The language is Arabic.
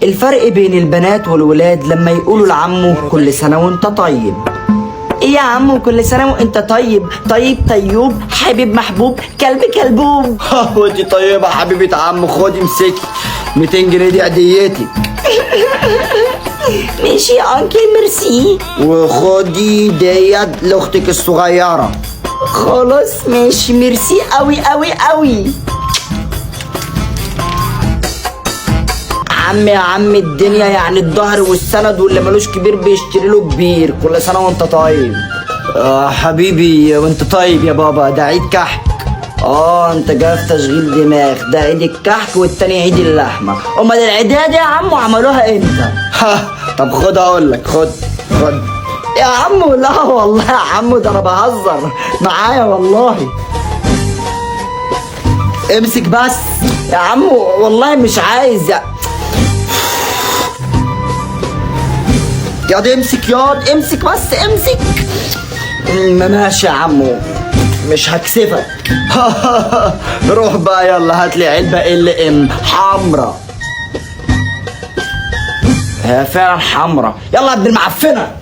الفرق بين البنات والولاد لما يقولوا لعمه كل سنة وانت طيب. ايه يا عمو كل سنة وانت طيب، طيب طيوب حبيب محبوب كلب كلبوب. وانتي طيبة حبيبة عم، خدي امسكي 200 جنيه دي عديتك. ماشي يا انكل ميرسي. وخدي ديت لاختك الصغيرة. خلاص ماشي ميرسي قوي قوي قوي. يا عم الدنيا يعني الظهر والسند، واللي ملوش كبير بيشتري له كبير. كل سنة وانت طيب. حبيبي وانت طيب يا بابا، ده عيد كحك. انت جاي في تشغيل دماغ، ده عيد الكحك والتاني عيد اللحمة. امال العيدية دي يا عمو عملوها امتى؟ طب خد اقول لك، خد. يا عمو لا والله يا عمو، ده انا بهزر معايا والله. امسك بس يا عمو والله مش عايز ياض، امسك ياض، امسك بس امسك. ماشي يا عمو مش هكسفك. روح بقى يلا هات لي علبة LM حمرا. هي فعلا حمرا. يلا يا ابن المعفنة.